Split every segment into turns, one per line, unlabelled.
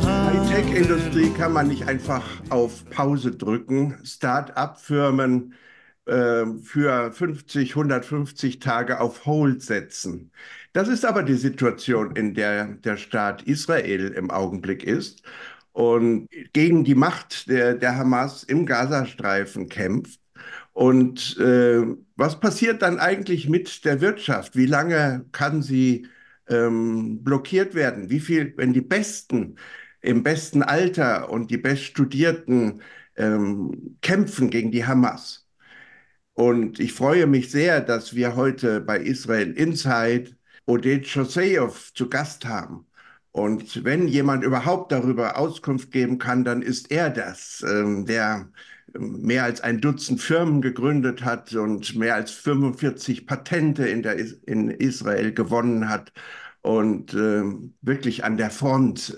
Hightech-Industrie kann man nicht einfach auf Pause drücken. Start-up-Firmen für 50, 150 Tage auf Hold setzen. Das ist aber die Situation, in der der Staat Israel im Augenblick ist und gegen die Macht der Hamas im Gazastreifen kämpft. Und was passiert dann eigentlich mit der Wirtschaft? Wie lange kann sie blockiert werden? Wie viel, wenn die Besten im besten Alter und die Beststudierten kämpfen gegen die Hamas? Und ich freue mich sehr, dass wir heute bei Israel Inside Oded Shoseyov zu Gast haben. Und wenn jemand überhaupt darüber Auskunft geben kann, dann ist er das, der mehr als ein Dutzend Firmen gegründet hat und mehr als 45 Patente in Israel gewonnen hat und wirklich an der Front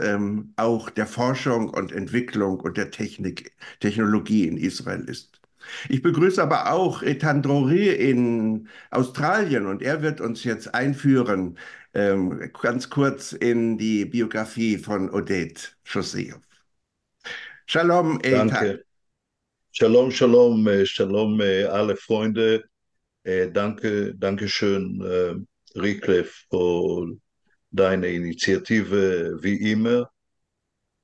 auch der Forschung und Entwicklung und der Technologie in Israel ist. Ich begrüße aber auch Ethan Drori in Australien und er wird uns jetzt einführen, ganz kurz in die Biografie von Oded Shoseyov. Shalom, Ethan.
Danke. Shalom, shalom, shalom, alle Freunde. Danke schön, Rikle, für deine Initiative, wie immer.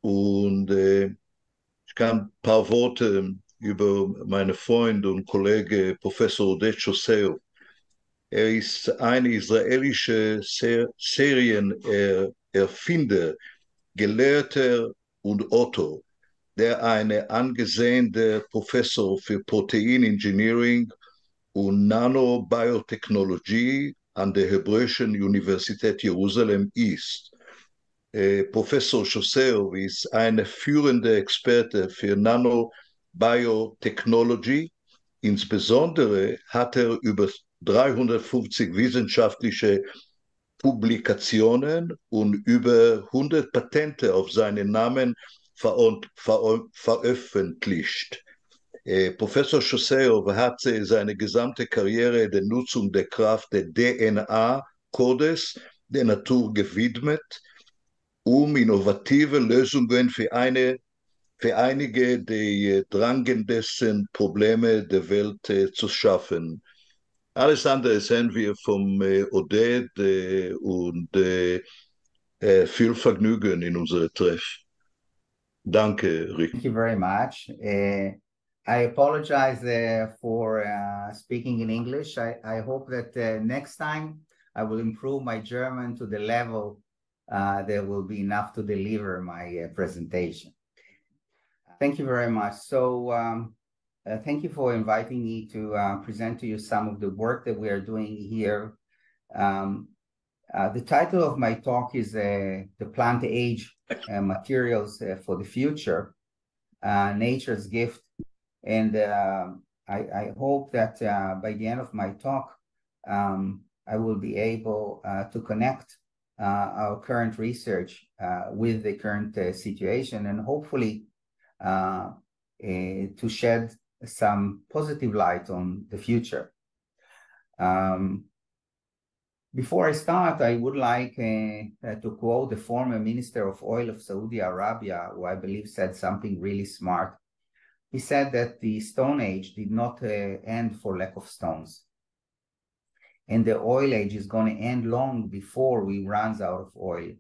Und ich kann ein paar Worte über meinen Freund und Kollege Professor Oded Shoseyov. Er ist ein israelischer Serienerfinder, Gelehrter und Autor, der eine angesehene Professor für Proteinengineering und Nanobiotechnologie an der Hebräischen Universität Jerusalem ist. Professor Shoseyov ist ein führender Experte für Nanobiotechnologie. Insbesondere hat er über 350 wissenschaftliche Publikationen und über 100 Patente auf seinen Namen veröffentlicht. Professor Shoseyov hat seine gesamte Karriere der Nutzung der Kraft der DNA-Codes der Natur gewidmet, um innovative Lösungen für einige der drangendsten Probleme der Welt zu schaffen. Alles andere sehen wir vom Oded und viel Vergnügen in unserem Treff. Danke, Rick.
Thank you very much. I apologize for speaking in English. I hope that next time I will improve my German to the level that will be enough to deliver my presentation. Thank you very much. So thank you for inviting me to present to you some of the work that we are doing here. The title of my talk is The Plant Age Materials for the Future, Nature's Gift. And I hope that by the end of my talk, I will be able to connect our current research with the current situation and hopefully to shed some positive light on the future. Before I start, I would like to quote the former Minister of Oil of Saudi Arabia, who I believe said something really smart. He said that the Stone Age did not end for lack of stones. And the oil age is going to end long before we run out of oil.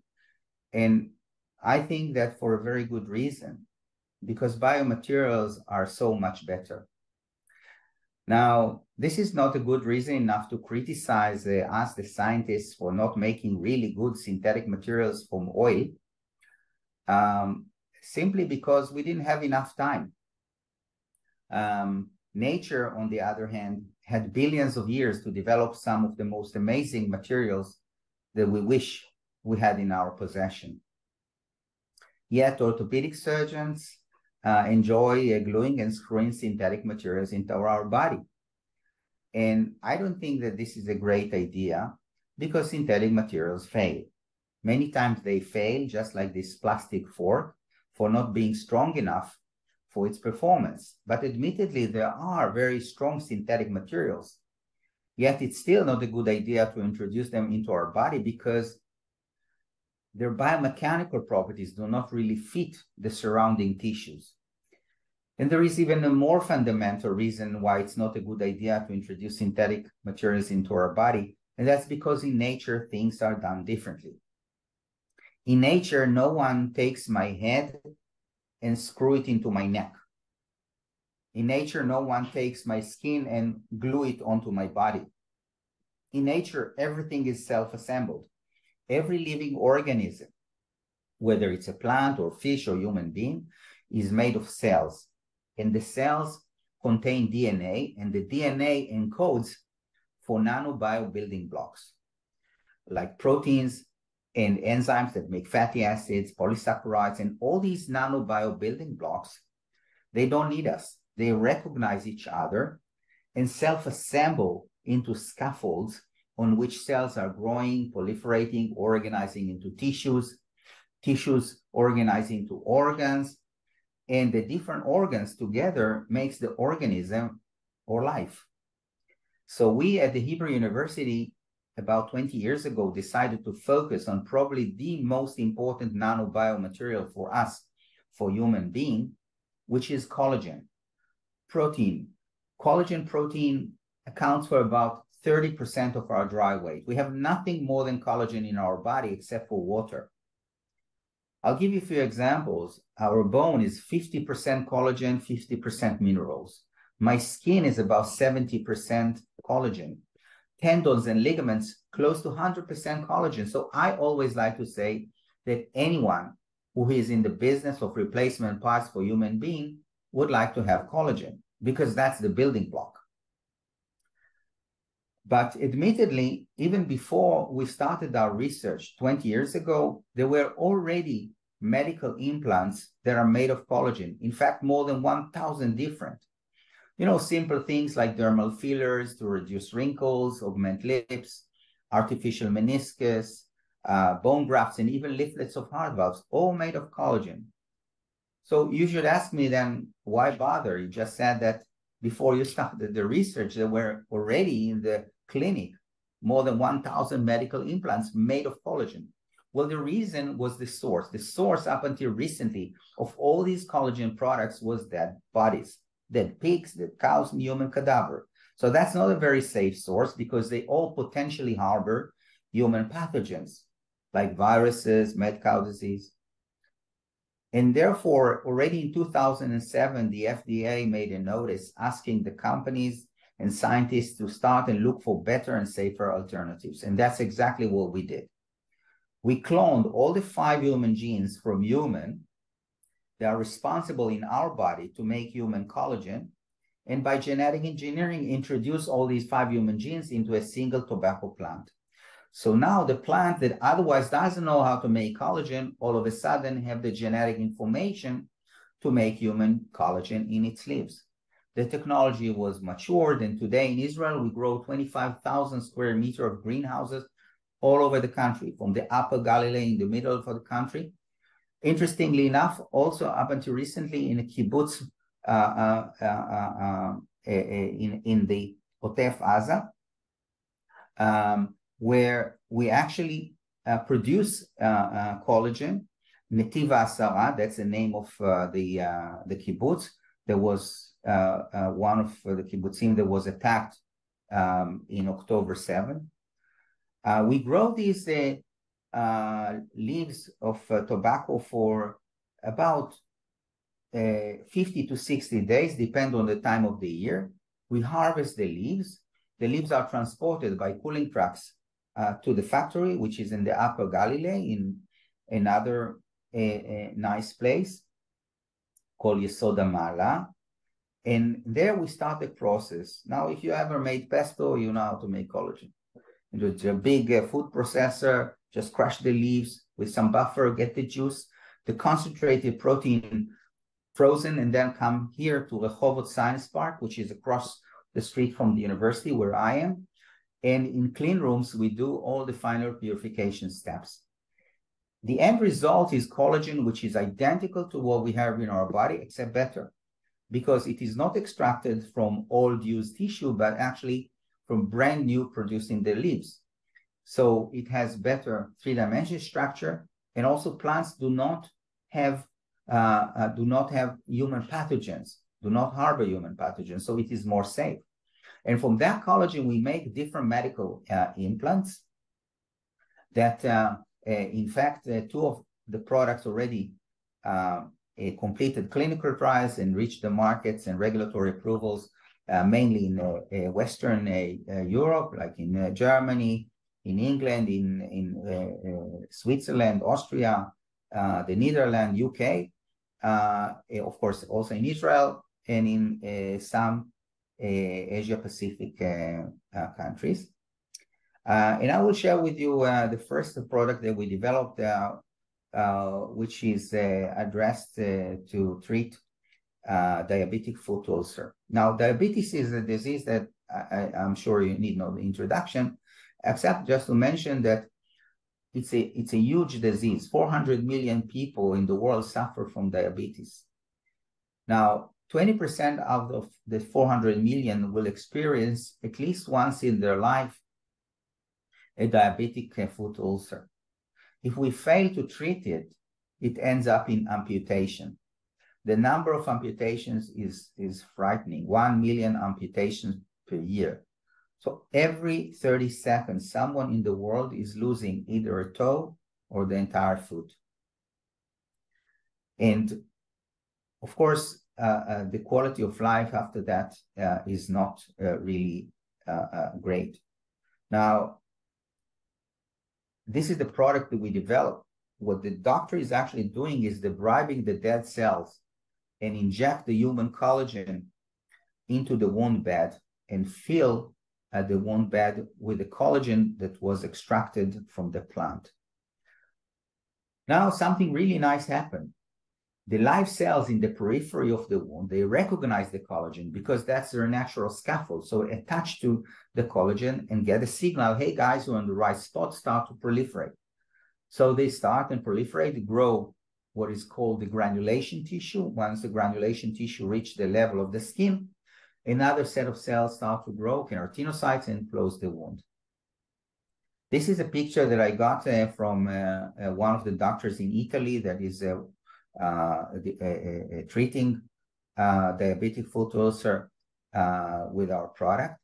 And I think that for a very good reason, because biomaterials are so much better. Now, this is not a good reason enough to criticize us, the scientists, for not making really good synthetic materials from oil, simply because we didn't have enough time. Nature, on the other hand, had billions of years to develop some of the most amazing materials that we wish we had in our possession. Yet orthopedic surgeons enjoy gluing and screwing synthetic materials into our body. And I don't think that this is a great idea because synthetic materials fail. Many times they fail, just like this plastic fork, for not being strong enough for its performance. But admittedly, there are very strong synthetic materials. Yet it's still not a good idea to introduce them into our body because their biomechanical properties do not really fit the surrounding tissues. And there is even a more fundamental reason why it's not a good idea to introduce synthetic materials into our body, and that's because in nature, things are done differently. In nature, no one takes my head and screw it into my neck. In nature, no one takes my skin and glue it onto my body. In nature, everything is self-assembled. Every living organism, whether it's a plant or fish or human being, is made of cells. And the cells contain DNA, and the DNA encodes for nanobio building blocks, like proteins and enzymes that make fatty acids, polysaccharides, and all these nanobio building blocks. They don't need us. They recognize each other and self-assemble into scaffolds on which cells are growing, proliferating, organizing into tissues, tissues organizing into organs, and the different organs together makes the organism or life. So we at the Hebrew University about 20 years ago decided to focus on probably the most important nanobiomaterial for us, for human being, which is collagen protein. Collagen protein accounts for about 30% of our dry weight. We have nothing more than collagen in our body except for water. I'll give you a few examples. Our bone is 50% collagen, 50% minerals. My skin is about 70% collagen. Tendons and ligaments, close to 100% collagen. So I always like to say that anyone who is in the business of replacement parts for human being would like to have collagen because that's the building block. But admittedly, even before we started our research 20 years ago, there were already medical implants that are made of collagen. In fact, more than 1,000 different. You know, simple things like dermal fillers to reduce wrinkles, augment lips, artificial meniscus, bone grafts, and even leaflets of heart valves, all made of collagen. So you should ask me then, why bother? You just said that before you started the research, there were already in the clinic more than 1,000 medical implants made of collagen. Well, the reason was the source. The source up until recently of all these collagen products was dead bodies, dead pigs, dead cows, and human cadaver. So that's not a very safe source because they all potentially harbor human pathogens like viruses, mad cow disease. And therefore, already in 2007, the FDA made a notice asking the companies and scientists to start and look for better and safer alternatives. And that's exactly what we did. We cloned all the 5 human genes from human that are responsible in our body to make human collagen. And by genetic engineering, introduce all these 5 human genes into a single tobacco plant. So now the plant that otherwise doesn't know how to make collagen, all of a sudden have the genetic information to make human collagen in its leaves. The technology was matured, and today in Israel, we grow 25,000 square meters of greenhouses all over the country, from the Upper Galilee in the middle of the country. Interestingly enough, also up until recently in a kibbutz in the Otef Aza, where we actually produce collagen. Netiva Asara, that's the name of the kibbutz. There was one of the kibbutzim that was attacked in October 7. We grow these leaves of tobacco for about 50 to 60 days, depend on the time of the year. We harvest the leaves. The leaves are transported by cooling trucks to the factory, which is in the Upper Galilee, in another nice place called Yesoda Mala. And there we start the process. Now, if you ever made pesto, you know how to make collagen. It's a big food processor, just crush the leaves with some buffer, get the juice, the concentrated protein frozen, and then come here to Rehovot Science Park, which is across the street from the university where I am. And in clean rooms, we do all the final purification steps. The end result is collagen, which is identical to what we have in our body, except better, because it is not extracted from old used tissue, but actually from brand new producing the leaves. So it has better three-dimensional structure, and also plants do not have human pathogens, do not harbor human pathogens, so it is more safe. And from that collagen, we make different medical implants that, in fact, two of the products already completed clinical trials and reached the markets and regulatory approvals, mainly in Western Europe, like in Germany, in England, in Switzerland, Austria, the Netherlands, UK, of course, also in Israel, and in some Asia Pacific countries. And I will share with you the first product that we developed, which is addressed to treat diabetic foot ulcer. Now, diabetes is a disease that I'm sure you need no introduction, except just to mention that it's a huge disease. 400 million people in the world suffer from diabetes. Now, 20% out of the 400 million will experience at least once in their life a diabetic foot ulcer. If we fail to treat it, it ends up in amputation. The number of amputations is frightening. 1 million amputations per year. So every 30 seconds, someone in the world is losing either a toe or the entire foot. And of course, the quality of life after that is not really great. Now, this is the product that we developed. What the doctor is actually doing is debribing the dead cells and inject the human collagen into the wound bed and fill the wound bed with the collagen that was extracted from the plant. Now, something really nice happened. The live cells in the periphery of the wound, they recognize the collagen because that's their natural scaffold. So attach to the collagen and get a signal, hey guys, you're on the right spot, start to proliferate. So they start and proliferate, grow what is called the granulation tissue. Once the granulation tissue reaches the level of the skin, another set of cells start to grow, keratinocytes, and close the wound. This is a picture that I got from one of the doctors in Italy that is treating diabetic foot ulcer with our product.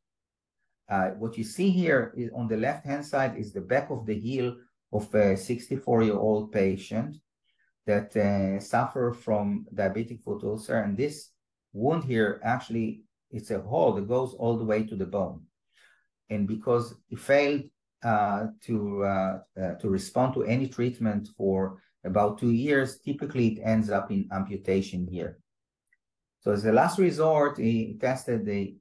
What you see here is on the left-hand side is the back of the heel of a 64-year-old patient that suffer from diabetic foot ulcer. And this wound here, actually, it's a hole that goes all the way to the bone. And because it failed to respond to any treatment for about 2 years, typically it ends up in amputation here. So as a last resort, he tested the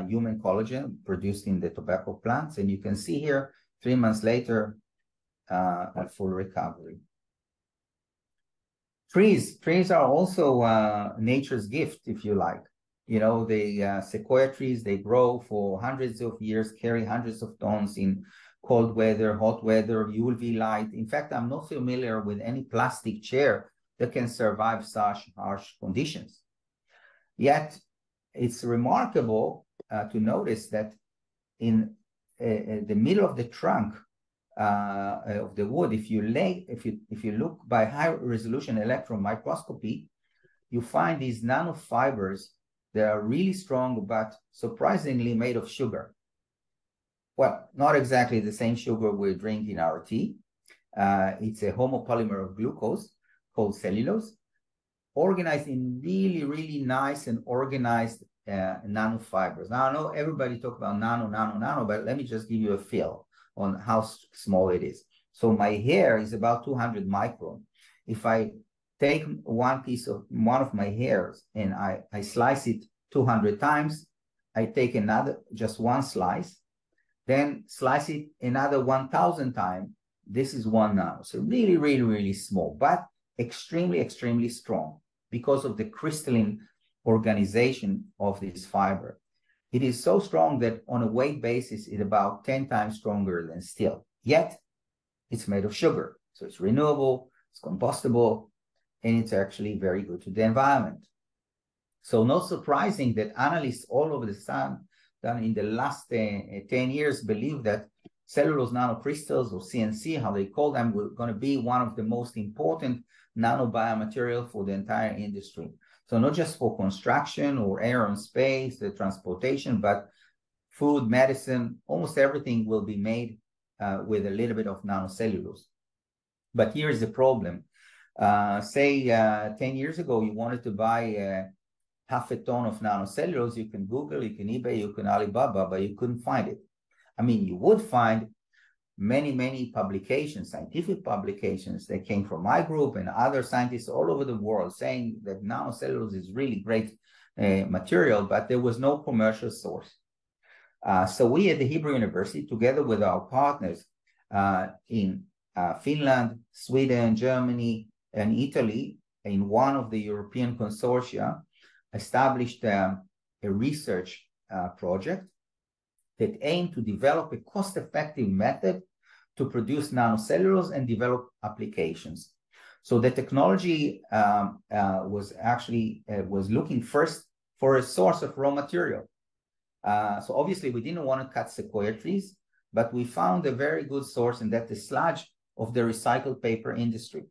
human collagen produced in the tobacco plants. And you can see here, 3 months later, a full recovery. Trees are also nature's gift, if you like. You know, the sequoia trees, they grow for hundreds of years, carry hundreds of tons in cold weather, hot weather, UV light. In fact, I'm not familiar with any plastic chair that can survive such harsh conditions. Yet, it's remarkable to notice that in the middle of the trunk of the wood, if you look by high-resolution electron microscopy, you find these nanofibers that are really strong, but surprisingly made of sugar. Well, not exactly the same sugar we drink in our tea. It's a homopolymer of glucose called cellulose, organized in really, really nice and organized nanofibers. Now, I know everybody talk about nano, but let me just give you a feel on how small it is. So my hair is about 200 micron. If I take one of my hairs and I slice it 200 times, I take another, just one slice, then slice it another 1,000 times. This is 1 nano. So really, really, really small, but extremely, extremely strong because of the crystalline organization of this fiber. It is so strong that on a weight basis, it's about 10 times stronger than steel. Yet, it's made of sugar. So it's renewable, it's compostable, and it's actually very good to the environment. So not surprising that analysts all over the sun done in the last 10 years believe that cellulose nanocrystals, or CNC, how they call them, were going to be one of the most important nanobiomaterial for the entire industry. So not just for construction or air and space, the transportation, but food, medicine, almost everything will be made with a little bit of nanocellulose. But here's the problem. Say 10 years ago, you wanted to buy half a ton of nanocellulose. You can Google, you can eBay, you can Alibaba, but you couldn't find it. I mean, you would find many publications, scientific publications that came from my group and other scientists all over the world saying that nanocellulose is really great material, but there was no commercial source. So we at the Hebrew University, together with our partners in Finland, Sweden, Germany, and Italy, in one of the European consortia, established a research project that aimed to develop a cost-effective method to produce nanocellulose and develop applications. So the technology was looking first for a source of raw material. So obviously we didn't want to cut sequoia trees, but we found a very good source, and that's the sludge of the recycled paper industry.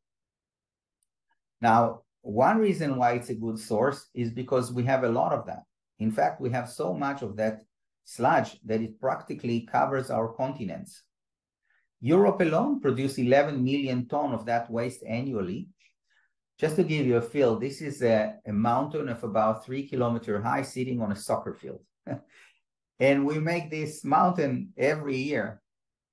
Now, one reason why it's a good source is because we have a lot of that. In fact, we have so much of that sludge that it practically covers our continents. Europe alone produces 11 million tons of that waste annually. Just to give you a feel, this is a mountain of about 3 kilometers high sitting on a soccer field. And we make this mountain every year.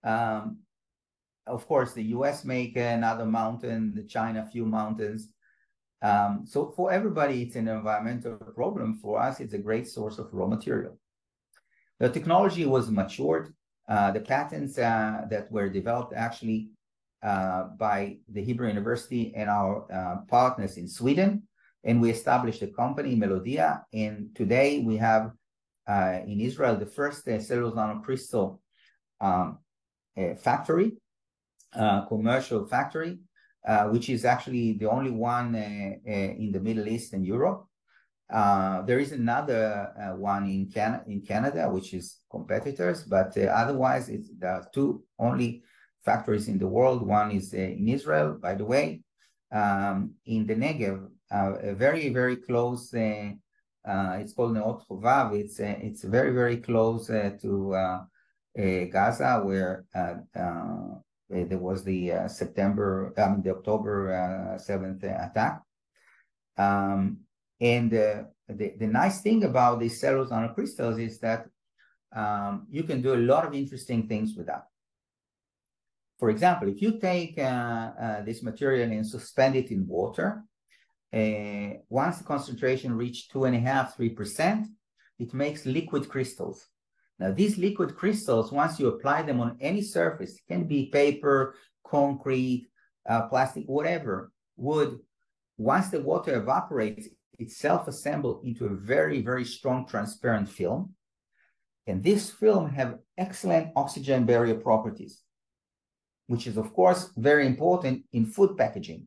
Of course, the US make another mountain, China a few mountains. So for everybody, it's an environmental problem. For us, it's a great source of raw material. The technology was matured. The patents that were developed actually by the Hebrew University and our partners in Sweden. And we established a company, Melodia. And today we have in Israel the first cellulose nanocrystal factory, commercial factory, which is actually the only one in the Middle East and Europe. There is another one in Canada, which is competitors, but otherwise there are two only factories in the world. One is in Israel, by the way, in the Negev, very close. It's called Neot Chovav. It's very close to Gaza, where there was the the October 7th attack. And the nice thing about these cellulose nanocrystals is that you can do a lot of interesting things with that. For example, if you take this material and suspend it in water, once the concentration reaches 2.5–3%, it makes liquid crystals. Now, these liquid crystals, once you apply them on any surface, it can be paper, concrete, plastic, whatever, wood, once the water evaporates, it self-assembles into a very strong transparent film. And this film have excellent oxygen barrier properties, which is, of course, very important in food packaging.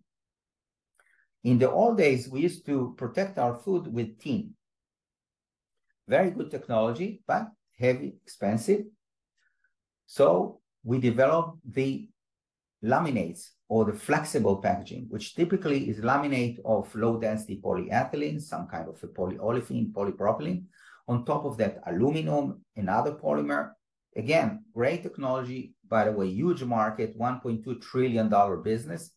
In the old days, we used to protect our food with tin. Very good technology, but heavy, expensive. So we developed the laminates, or the flexible packaging, which typically is laminate of low-density polyethylene, some kind of a polyolefin, polypropylene. On top of that, aluminum and other polymer. Again, great technology, by the way, huge market, $1.2 trillion business,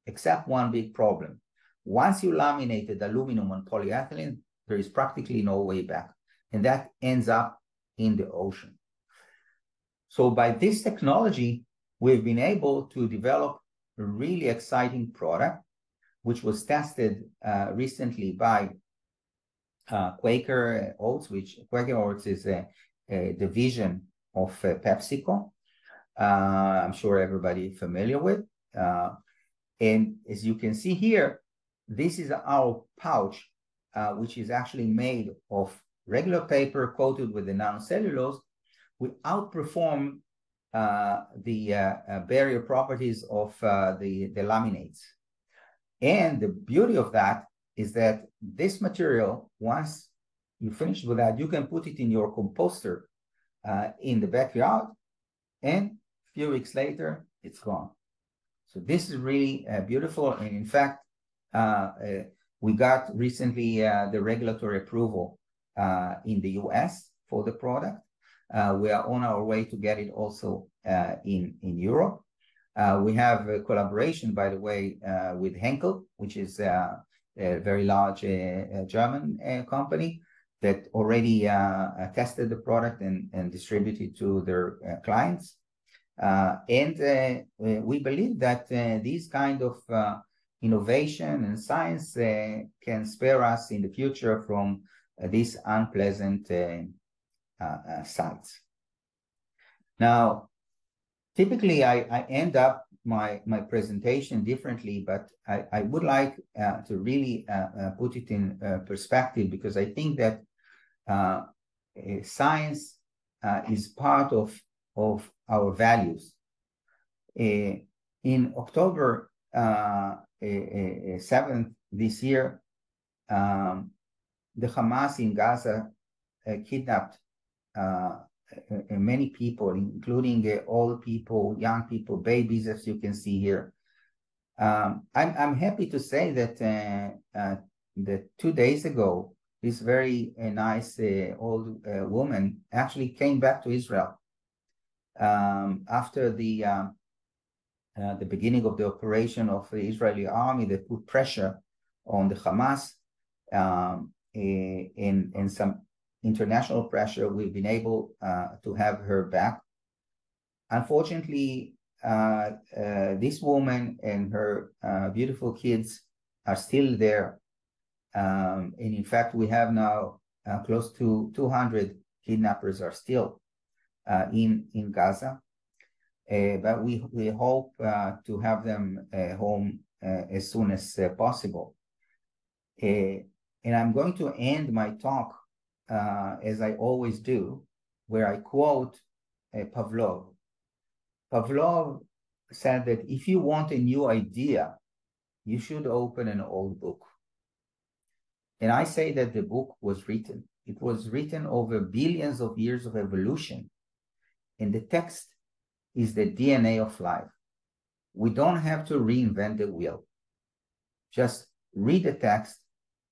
except one big problem. Once you laminated aluminum on polyethylene, there is practically no way back, and that ends up in the ocean. So by this technology, we've been able to develop a really exciting product, which was tested recently by Quaker Oats, which Quaker Oats is a division of PepsiCo. I'm sure everybody familiar with. And as you can see here, this is our pouch, which is actually made of regular paper coated with the nanocellulose. We outperform the barrier properties of the laminates. And the beauty of that is that this material, once you finish with that, you can put it in your composter in the backyard, and a few weeks later, it's gone. So this is really beautiful. And in fact, we got recently the regulatory approval in the US for the product. We are on our way to get it also in Europe. We have a collaboration, by the way, with Henkel, which is a very large German company that already tested the product and distributed to their clients. And we believe that these kind of innovation and science can spare us in the future from these unpleasant sites. Now, typically I end up my presentation differently, but I would like to really put it in perspective, because I think that science is part of our values. In October 7th this year, the Hamas in Gaza kidnapped many people, including old people, young people, babies, as you can see here. I'm happy to say that 2 days ago, this very nice old woman actually came back to Israel after the beginning of the operation of the Israeli army. They put pressure on the Hamas and some international pressure. We've been able to have her back. Unfortunately, this woman and her beautiful kids are still there. And in fact, we have now close to 200 kidnappers are still in Gaza. But we hope to have them home as soon as possible. And I'm going to end my talk, as I always do, where I quote Pavlov. Pavlov said that if you want a new idea, you should open an old book. And I say that the book was written. It was written over billions of years of evolution. And the text is the DNA of life. We don't have to reinvent the wheel. Just read the text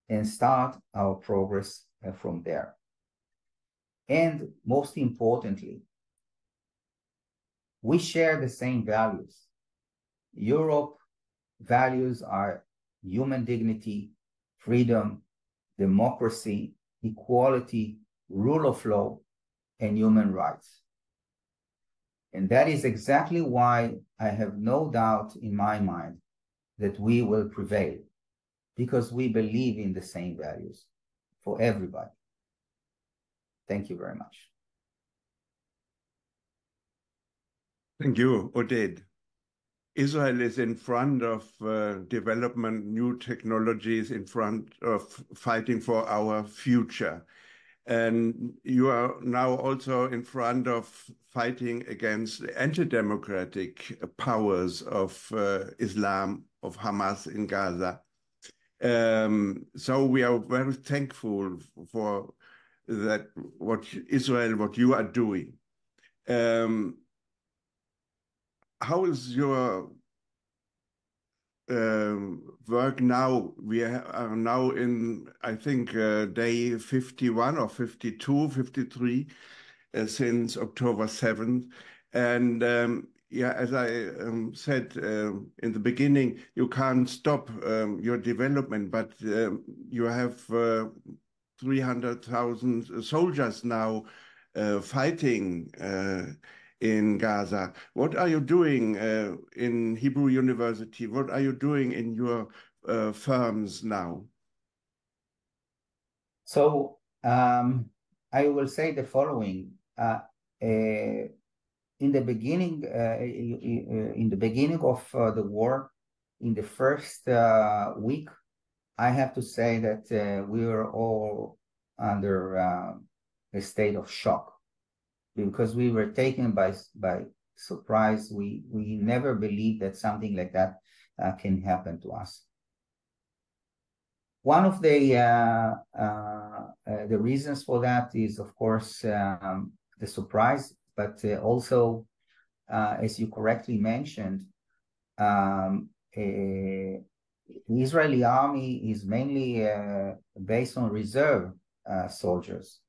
and start our progress from there. And most importantly, we share the same values. Europe values are human dignity, freedom, democracy, equality, rule of law, and human rights. And that is exactly why I have no doubt in my mind that we will prevail, because we believe in the same values for everybody. Thank you very much.
Thank you, Oded. Israel is in front of development, new technologies, in front of fighting for our future. And you are now also in front of fighting against the anti-democratic powers of Islam, of Hamas in Gaza. So we are very thankful for that, what you are doing. How is your work now? We are now in, I think, day 51 or 52, 53 since October 7th. And yeah, as I said in the beginning, you can't stop your development, but you have 300,000 soldiers now fighting in Gaza. What are you doing in Hebrew University? What are you doing in your firms now?
So I will say the following. In the beginning of the war, in the first week, I have to say that we were all under a state of shock, because we were taken by surprise. We never believed that something like that can happen to us. One of the reasons for that is, of course, the surprise, but also, as you correctly mentioned, the Israeli army is mainly based on reserve soldiers.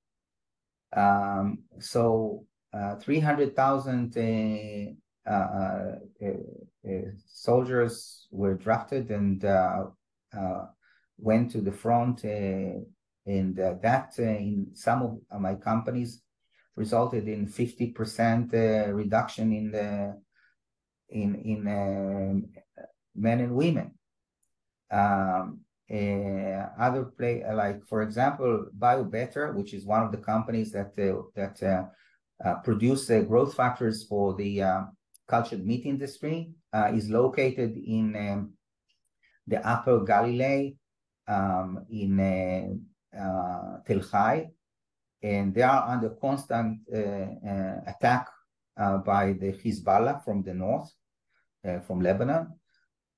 So 300,000 soldiers were drafted and went to the front, and that in some of my companies resulted in 50% reduction in the men and women. Other like for example, BioBetter, which is one of the companies that produce growth factors for the cultured meat industry, is located in the Upper Galilee, in Tel Hai, and they are under constant attack by the Hezbollah from the north, from Lebanon,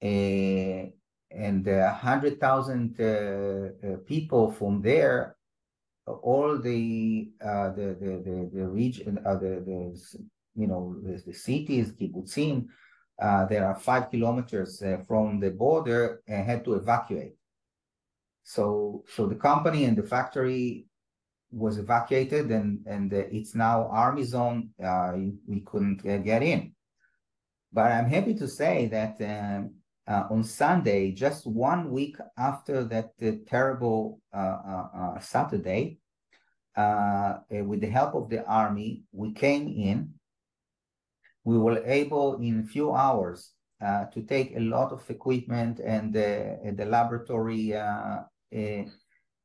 and 100,000 people from there. All the region, the cities, kibbutzim, there are 5 kilometers from the border, had to evacuate. So the company and the factory was evacuated, and it's now army zone. We couldn't get in. But I'm happy to say that on Sunday, just 1 week after that terrible Saturday, with the help of the army, we came in. We were able in a few hours to take a lot of equipment and the laboratory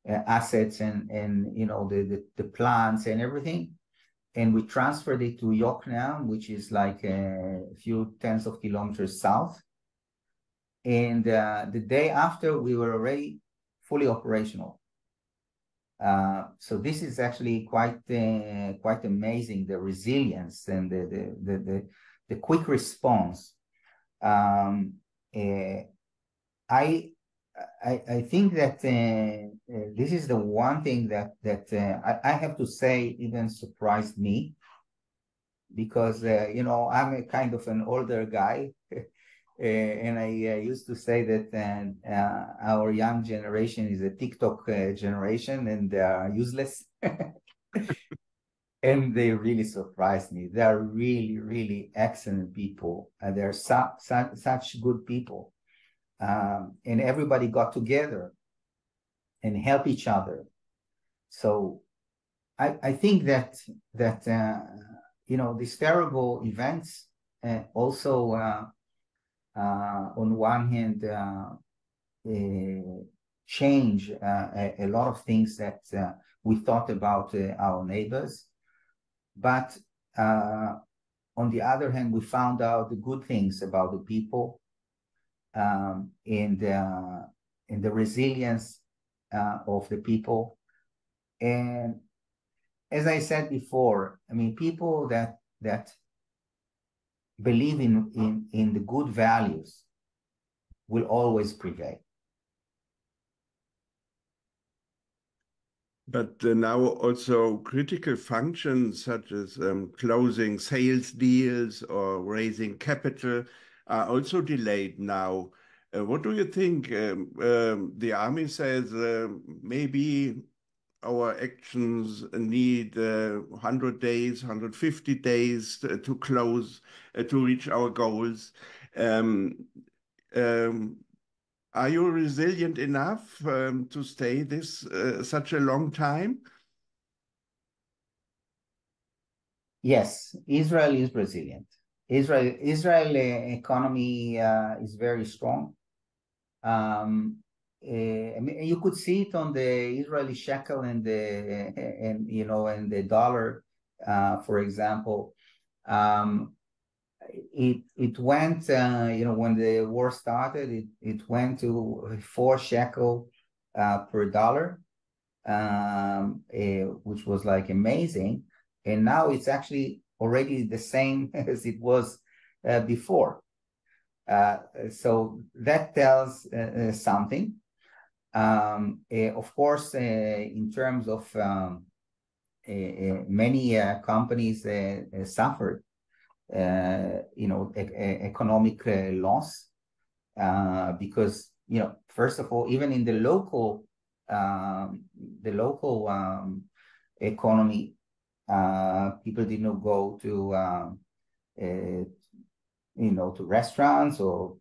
assets and the plants and everything, and we transferred it to Yokneam, which is like a few tens of kilometers south. And the day after, we were already fully operational. So this is actually quite amazing, the resilience and the quick response. I think that this is the one thing that I have to say even surprised me, because I'm a kind of an older guy. And I used to say that our young generation is a TikTok generation, and they are useless. And they really surprised me. They are really, really excellent people. They're such good people. And everybody got together and helped each other. So I think that these terrible events also on one hand change a lot of things that we thought about our neighbors, but on the other hand, we found out the good things about the people, and the resilience of the people. And as I said before, I mean, people that believe in the good values will always prevail.
But now also critical functions such as closing sales deals or raising capital are also delayed now. What do you think? The army says maybe our actions need 100 days, 150 days to close, to reach our goals. Are you resilient enough to stay this such a long time?
Yes, Israel is resilient. Israel economy is very strong. I mean, you could see it on the Israeli shekel and the dollar, for example. It went, when the war started, it went to 4 shekel per dollar, which was like amazing. And now it's actually already the same as it was before. So that tells something. Of course, in terms of many companies suffered, economic loss because, first of all, even in the local economy, people did not go to to restaurants or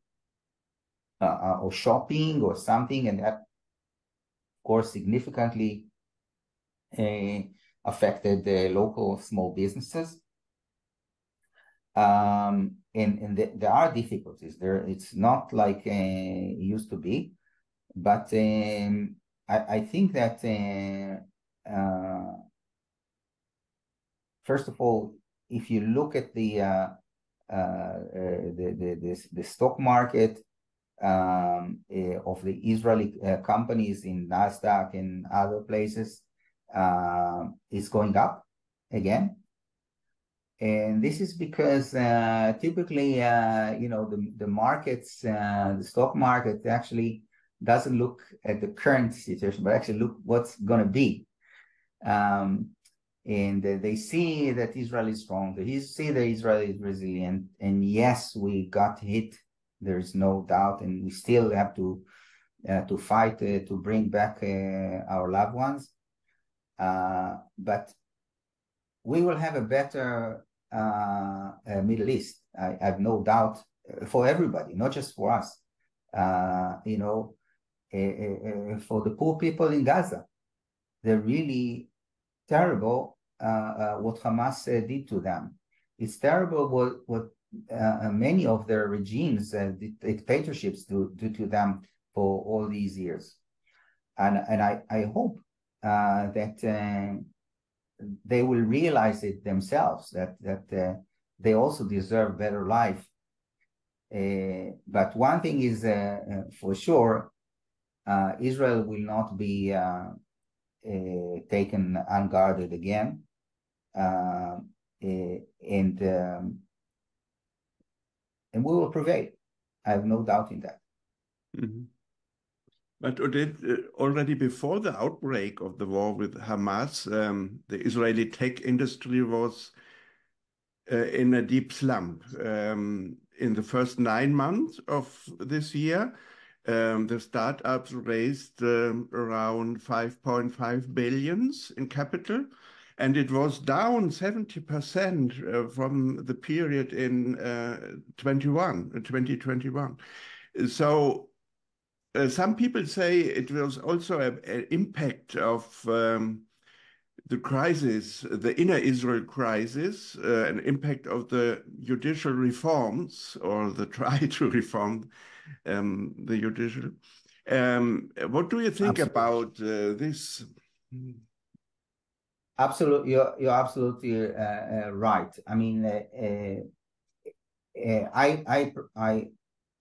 shopping or something, and that, of course, significantly affected the local small businesses. And there are difficulties there. It's not like it used to be, but I think that first of all, if you look at the stock market of the Israeli companies in NASDAQ and other places, is going up again. And this is because typically, the markets, the stock market actually doesn't look at the current situation, but actually look what's going to be. And they see that Israel is strong. They see that Israel is resilient. And yes, we got hit. There is no doubt, and we still have to fight to bring back our loved ones. But we will have a better Middle East. I have no doubt, for everybody, not just for us. For the poor people in Gaza, they're really terrible what Hamas did to them. It's terrible what many of their regimes, dictatorships, do to them for all these years. And I hope that they will realize it themselves, that they also deserve better life. But one thing is for sure, Israel will not be taken unguarded again, and we will prevail. I have no doubt in that.
Mm-hmm. But Oded, already before the outbreak of the war with Hamas, the Israeli tech industry was in a deep slump. In the first 9 months of this year, the startups raised around 5.5 billion in capital, and it was down 70% from the period in 2021. So some people say it was also an impact of the crisis, the inner Israel crisis, an impact of the judicial reforms, or the try to reform the judicial. What do you think about this?
Absolutely, you're absolutely right. I mean,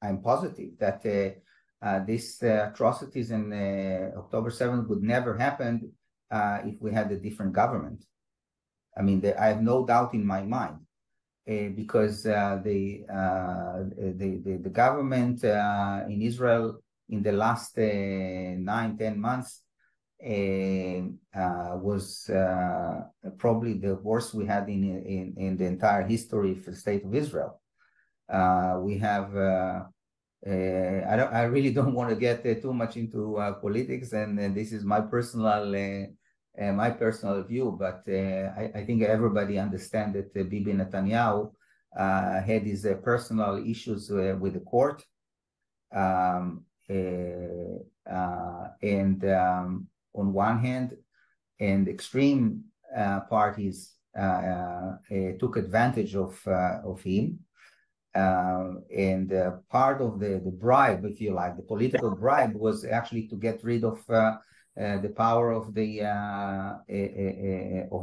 I'm positive that these atrocities in October 7th would never happen if we had a different government. I mean, I have no doubt in my mind, because the government in Israel in the last 9-10 months was probably the worst we had in the entire history of the state of Israel. We have I really don't want to get too much into politics, and this is my personal view, but I think everybody understands that Bibi Netanyahu had his personal issues with the court, and on one hand, and extreme parties took advantage of him. And part of the bribe, if you like, the political bribe, was actually to get rid of the power of the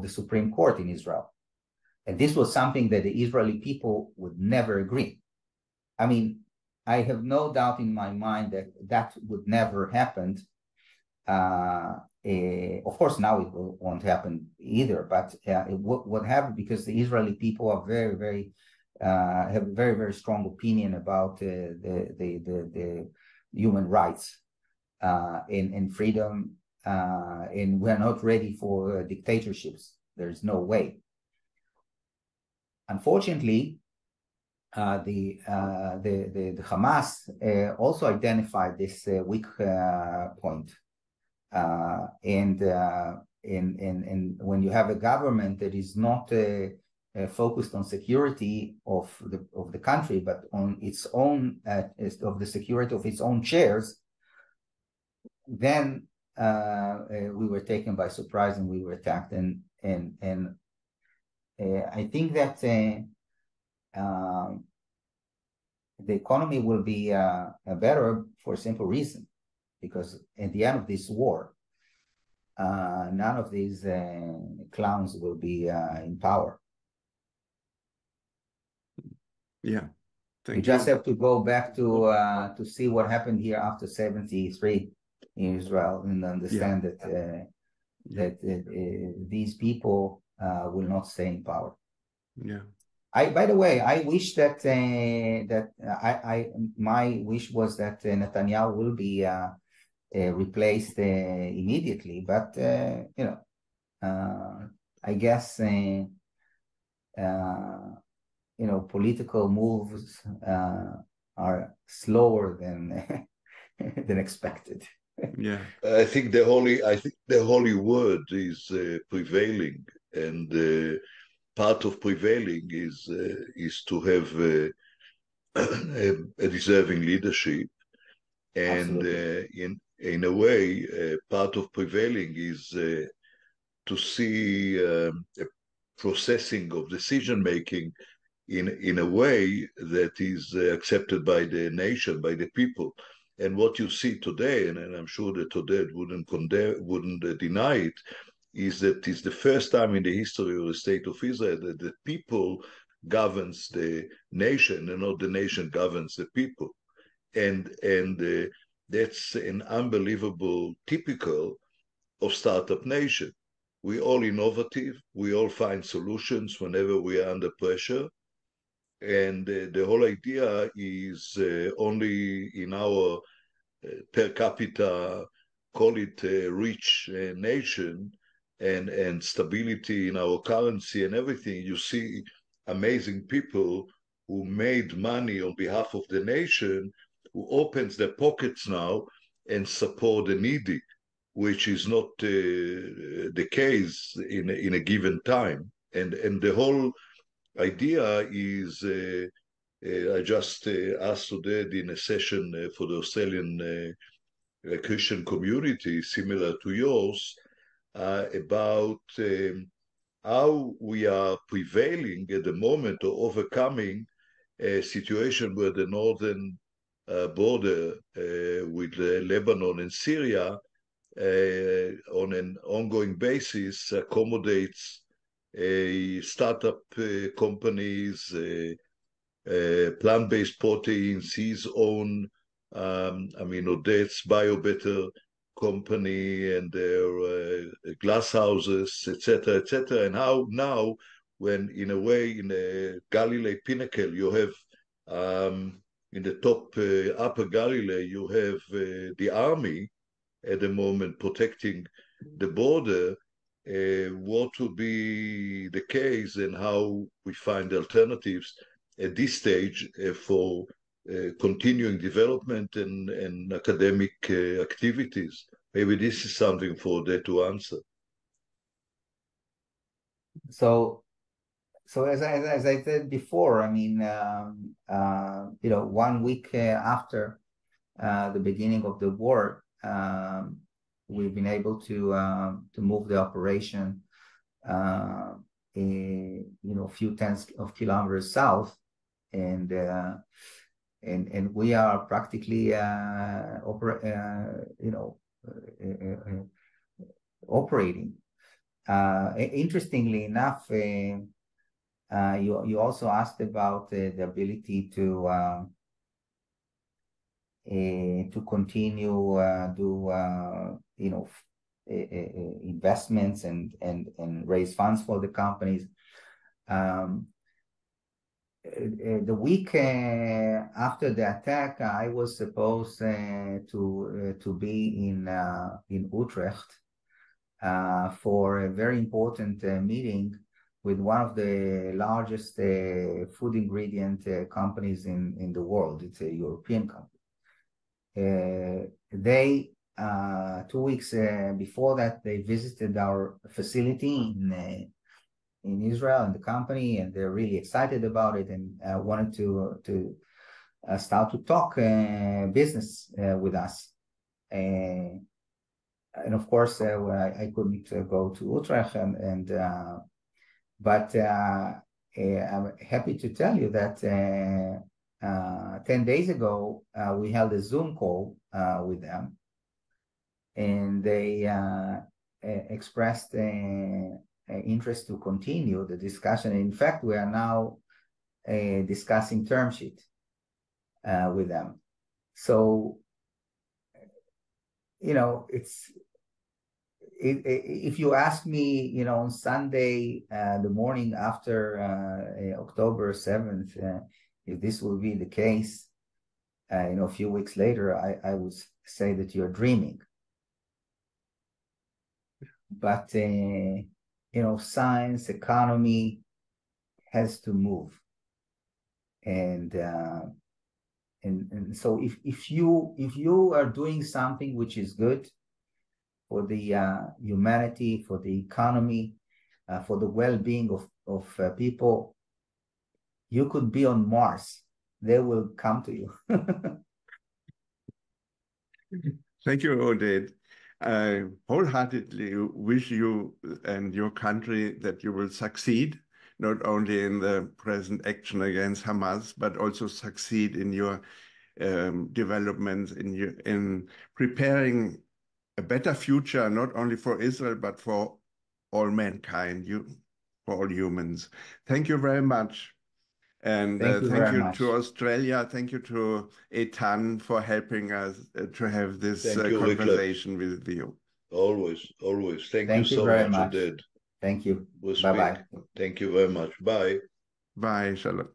Supreme Court in Israel. And this was something that the Israeli people would never agree. I mean, I have no doubt in my mind that that would never happen. Of course, now it won't happen either, but it would happen because the Israeli people are very, very have a very, very strong opinion about the human rights. in freedom, and we're not ready for dictatorships. There's no way. Unfortunately, the Hamas also identified this weak point, and when you have a government that is not focused on security of the country, but on its own of the security of its own chairs, then we were taken by surprise and we were attacked. And I think that the economy will be better for a simple reason, because at the end of this war, none of these clowns will be in power.
Yeah, thank
you. Just have to go back to see what happened here after 73 in Israel and understand that these people will not stay in power.
Yeah.
By the way, I wish that my wish was that Netanyahu will be replaced immediately, but I guess political moves are slower than than expected.
Yeah,
I think the holy word is prevailing, and part of prevailing is to have a deserving leadership, and in a way, part of prevailing is to see a processing of decision making in a way that is accepted by the nation, by the people. And what you see today, and I'm sure that Oded wouldn't deny it, is that it's the first time in the history of the state of Israel that the people governs the nation and not the nation governs the people. And that's an unbelievable typical of startup nation. We're all innovative. We all find solutions whenever we are under pressure. And the whole idea is only in our per capita, call it a rich nation, and stability in our currency and everything. You see amazing people who made money on behalf of the nation, who opens their pockets now and support the needy, which is not the case in a given time. And the whole idea is, I just asked Oded in a session for the Australian Christian community, similar to yours, about how we are prevailing at the moment or overcoming a situation where the northern border with Lebanon and Syria on an ongoing basis accommodates startup companies, plant-based proteins, his own, Oded's BioBetter company and their glass houses, etc., and how now, when in a way in a Galilee pinnacle, you have in the top upper Galilee, you have the army at the moment protecting the border. What will be the case and how we find alternatives at this stage for continuing development and academic activities? Maybe this is something for Oded to answer.
So as I said before, 1 week after the beginning of the war, we've been able to move the operation a few tens of kilometers south, and we are practically operating. Interestingly enough, you also asked about the ability to continue do investments and raise funds for the companies. the week after the attack, I was supposed to be in Utrecht for a very important meeting with one of the largest food ingredient companies in the world. It's a European company. They 2 weeks before that, they visited our facility in Israel and the company, and they're really excited about it and wanted to start to talk business with us. And of course, I couldn't go to Utrecht, but I'm happy to tell you that 10 days ago, we held a Zoom call with them, and they expressed interest to continue the discussion. In fact, we are now discussing term sheet with them. So, you know, if you ask me, on Sunday, the morning after October 7th, if this will be the case, a few weeks later, I would say that you're dreaming. But, science, economy has to move. And so if you are doing something which is good for the humanity, for the economy, for the well-being of people, you could be on Mars. They will come to you.
Thank you, Oded. I wholeheartedly wish you and your country that you will succeed, not only in the present action against Hamas, but also succeed in your developments, in preparing a better future, not only for Israel, but for all mankind, for all humans. Thank you very much. And thank you to Australia. Thank you to Eitan for helping us to have this conversation with you.
Always. Thank you so much, Oded.
Thank you. Bye-bye.
Thank you very much. Bye.
Bye. Shalom.